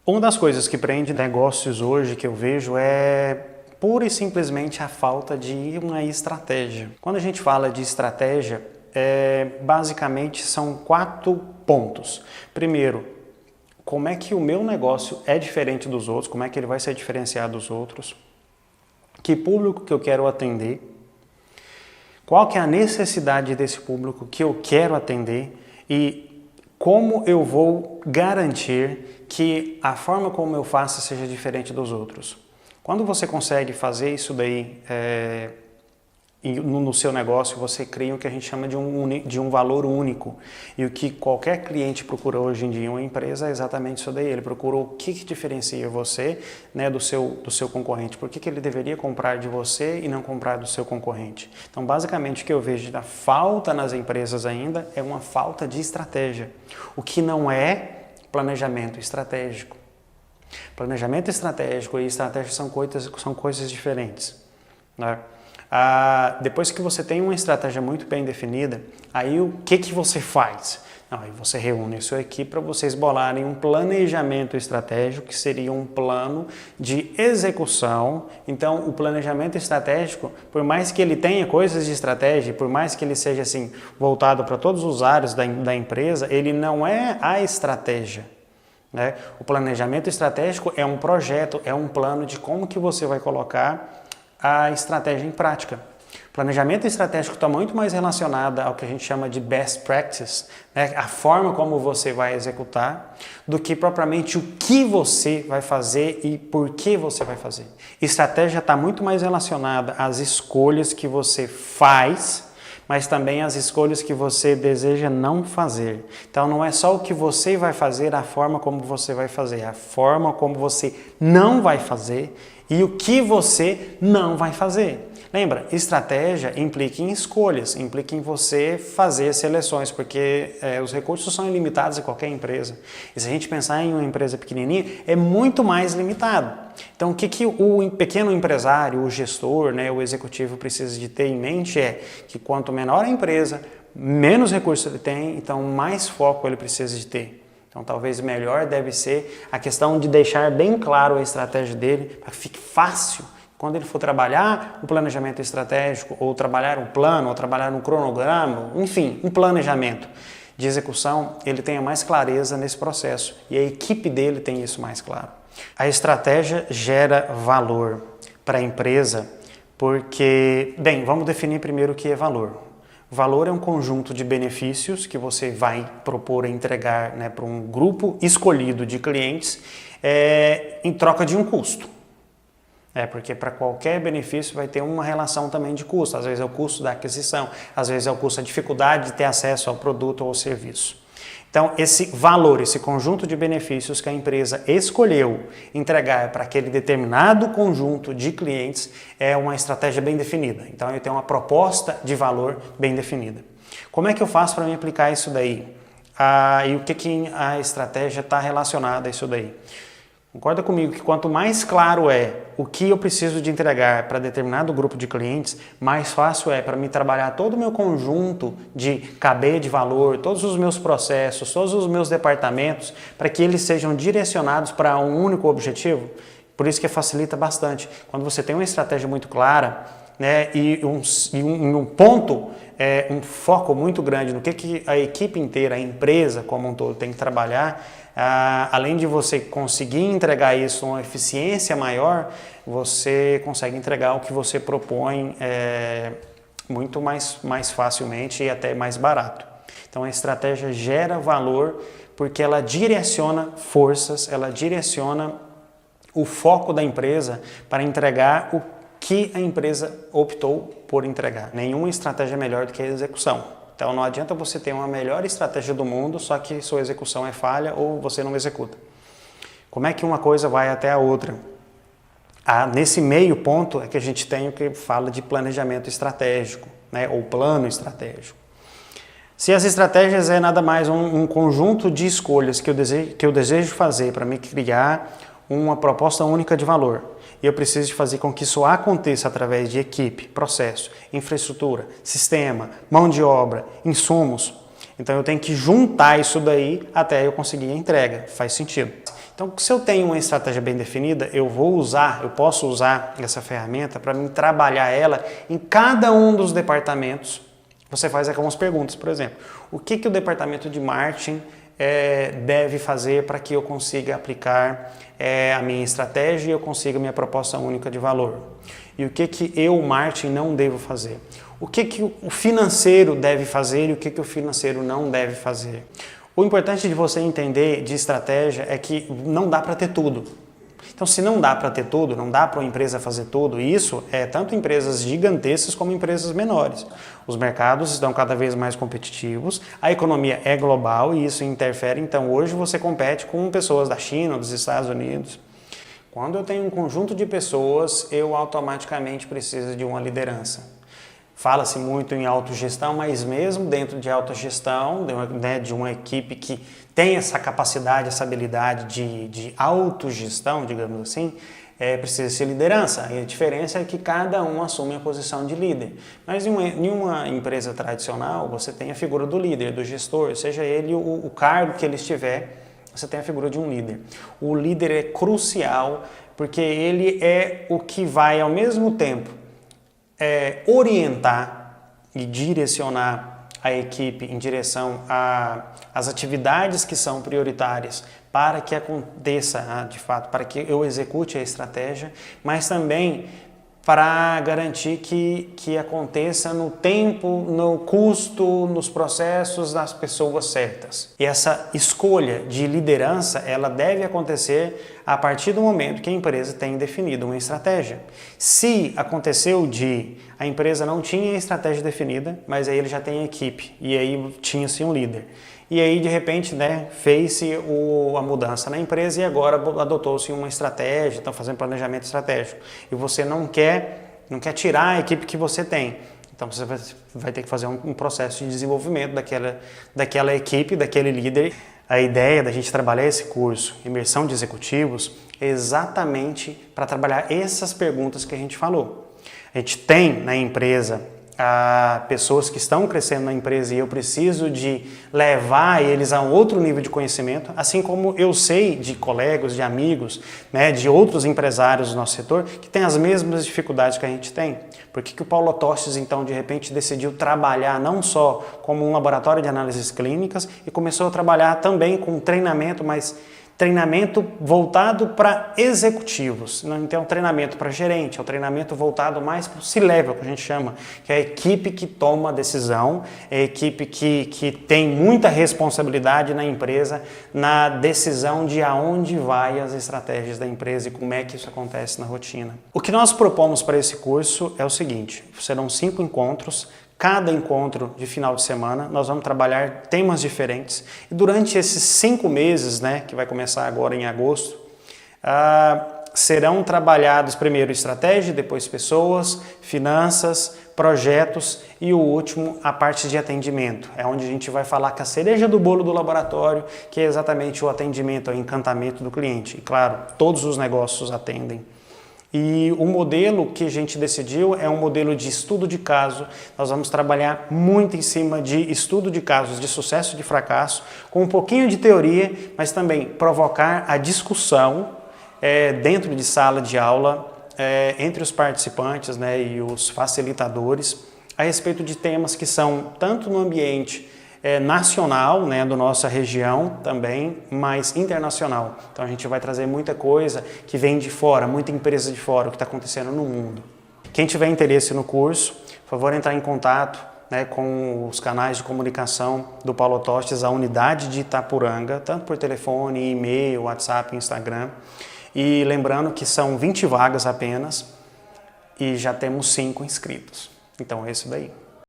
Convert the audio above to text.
Uma das coisas que prende negócios hoje que eu vejo é pura e simplesmente a falta de uma estratégia. Quando a gente fala de estratégia, basicamente são 4 pontos. Primeiro, como é que o meu negócio é diferente dos outros, como é que ele vai ser diferenciado dos outros, que público que eu quero atender, qual que é a necessidade desse público que eu quero atender e como eu vou garantir que a forma como eu faço seja diferente dos outros. Quando você consegue fazer isso daí no seu negócio, você cria o que a gente chama de um valor único. E o que qualquer cliente procura hoje em dia em uma empresa é exatamente isso daí. Ele procura o que diferencia você, né, do seu concorrente. Por que ele deveria comprar de você e não comprar do seu concorrente? Então, basicamente, o que eu vejo da falta nas empresas ainda é uma falta de estratégia. O que não é planejamento estratégico. Planejamento estratégico e estratégia são coisas diferentes, né? Depois que você tem uma estratégia muito bem definida, aí o que você faz? Aí você reúne a sua equipe para vocês bolarem um planejamento estratégico, que seria um plano de execução. Então, o planejamento estratégico, por mais que ele tenha coisas de estratégia, por mais que ele seja assim voltado para todos os áreas da empresa, ele não é a estratégia, né? O planejamento estratégico é um projeto, é um plano de como que você vai colocar a estratégia em prática. O planejamento estratégico está muito mais relacionado ao que a gente chama de best practice, né? A forma como você vai executar, do que propriamente o que você vai fazer e por que você vai fazer. Estratégia está muito mais relacionada às escolhas que você faz, mas também as escolhas que você deseja não fazer. Então não é só o que você vai fazer, a forma como você vai fazer, a forma como você não vai fazer e o que você não vai fazer. Lembra, estratégia implica em escolhas, implica em você fazer seleções, porque os recursos são ilimitados em qualquer empresa. E se a gente pensar em uma empresa pequenininha, é muito mais limitado. Então, o que o pequeno empresário, o gestor, né, o executivo precisa de ter em mente é que quanto menor a empresa, menos recursos ele tem, então mais foco ele precisa de ter. Então, talvez melhor deve ser a questão de deixar bem claro a estratégia dele, para que fique fácil quando ele for trabalhar um planejamento estratégico, ou trabalhar um plano, ou trabalhar um cronograma, enfim, um planejamento de execução, ele tenha mais clareza nesse processo e a equipe dele tem isso mais claro. A estratégia gera valor para a empresa porque, bem, vamos definir primeiro o que é valor. Valor é um conjunto de benefícios que você vai propor entregar, né, para um grupo escolhido de clientes em troca de um custo. Porque para qualquer benefício vai ter uma relação também de custo. Às vezes é o custo da aquisição, às vezes é o custo da dificuldade de ter acesso ao produto ou ao serviço. Então, esse valor, esse conjunto de benefícios que a empresa escolheu entregar para aquele determinado conjunto de clientes é uma estratégia bem definida. Então, eu tenho uma proposta de valor bem definida. Como é que eu faço para me aplicar isso daí? E o que a estratégia está relacionada a isso daí? Concorda comigo que quanto mais claro é o que eu preciso de entregar para determinado grupo de clientes, mais fácil é para mim trabalhar todo o meu conjunto de cadeia de valor, todos os meus processos, todos os meus departamentos, para que eles sejam direcionados para um único objetivo. Por isso que facilita bastante. Quando você tem uma estratégia muito clara, né, e um ponto, um foco muito grande no que a equipe inteira, a empresa como um todo tem que trabalhar, além de você conseguir entregar isso com uma eficiência maior, você consegue entregar o que você propõe muito mais facilmente e até mais barato. Então a estratégia gera valor porque ela direciona forças, ela direciona o foco da empresa para entregar o que a empresa optou por entregar. Nenhuma estratégia é melhor do que a execução. Então não adianta você ter uma melhor estratégia do mundo, só que sua execução é falha ou você não executa. Como é que uma coisa vai até a outra? Nesse meio ponto é que a gente tem o que fala de planejamento estratégico, né, ou plano estratégico. Se as estratégias é nada mais um conjunto de escolhas que eu desejo fazer para me criar uma proposta única de valor, e eu preciso de fazer com que isso aconteça através de equipe, processo, infraestrutura, sistema, mão de obra, insumos, Então eu tenho que juntar isso daí até eu conseguir a entrega. Faz sentido. Então, se eu tenho uma estratégia bem definida, eu posso usar essa ferramenta para mim trabalhar ela em cada um dos departamentos. Você faz algumas perguntas, por exemplo, o que o departamento de marketing deve fazer para que eu consiga aplicar a minha estratégia e eu consiga minha proposta única de valor? E o que eu, marketing, não devo fazer? O que o financeiro deve fazer e o que o financeiro não deve fazer? O importante de você entender de estratégia é que não dá para ter tudo. Então, se não dá para ter tudo, não dá para uma empresa fazer tudo, e isso é tanto empresas gigantescas como empresas menores. Os mercados estão cada vez mais competitivos, a economia é global e isso interfere. Então, hoje você compete com pessoas da China, dos Estados Unidos. Quando eu tenho um conjunto de pessoas, eu automaticamente preciso de uma liderança. Fala-se muito em autogestão, mas mesmo dentro de autogestão, de uma equipe que tem essa capacidade, essa habilidade de autogestão, digamos assim, precisa ser liderança. E a diferença é que cada um assume a posição de líder. Mas em uma empresa tradicional, você tem a figura do líder, do gestor, seja ele o cargo que ele estiver, você tem a figura de um líder. O líder é crucial porque ele é o que vai, ao mesmo tempo, orientar e direcionar a equipe em direção às atividades que são prioritárias para que aconteça, de fato, para que eu execute a estratégia, mas também para garantir que aconteça no tempo, no custo, nos processos das pessoas certas. E essa escolha de liderança, ela deve acontecer a partir do momento que a empresa tem definido uma estratégia. Se aconteceu a empresa não tinha estratégia definida, mas aí ele já tem a equipe, e aí tinha-se um líder. E aí, de repente, fez-se a mudança na empresa e agora adotou-se uma estratégia, estão fazendo planejamento estratégico. E você não quer tirar a equipe que você tem. Então, você vai ter que fazer um processo de desenvolvimento daquela equipe, daquele líder. A ideia da gente trabalhar esse curso, Imersão de Executivos, é exatamente para trabalhar essas perguntas que a gente falou. A gente tem na empresa pessoas que estão crescendo na empresa e eu preciso de levar eles a um outro nível de conhecimento, assim como eu sei de colegas, de amigos, de outros empresários do nosso setor que têm as mesmas dificuldades que a gente tem. Por que o Paulo Tostes, então, de repente decidiu trabalhar não só como um laboratório de análises clínicas e começou a trabalhar também com treinamento, mas treinamento voltado para executivos, não tem um treinamento para gerente, é um treinamento voltado mais para o C-level, que a gente chama, que é a equipe que toma a decisão, é a equipe que tem muita responsabilidade na empresa, na decisão de aonde vai as estratégias da empresa e como é que isso acontece na rotina. O que nós propomos para esse curso é o seguinte, serão 5 encontros. Cada encontro de final de semana nós vamos trabalhar temas diferentes e durante esses 5 meses, que vai começar agora em agosto, serão trabalhados primeiro estratégia, depois pessoas, finanças, projetos e o último a parte de atendimento. É onde a gente vai falar com a cereja do bolo do laboratório, que é exatamente o atendimento, o encantamento do cliente. E claro, todos os negócios atendem. E o modelo que a gente decidiu é um modelo de estudo de caso. Nós vamos trabalhar muito em cima de estudo de casos de sucesso e de fracasso, com um pouquinho de teoria, mas também provocar a discussão dentro de sala de aula, entre os participantes e os facilitadores, a respeito de temas que são tanto no ambiente nacional, da nossa região também, mas internacional. Então a gente vai trazer muita coisa que vem de fora, muita empresa de fora, o que está acontecendo no mundo. Quem tiver interesse no curso, por favor, entrar em contato com os canais de comunicação do Paulo Tostes, a unidade de Itapuranga, tanto por telefone, e-mail, WhatsApp, Instagram. E lembrando que são 20 vagas apenas e já temos 5 inscritos. Então é isso daí.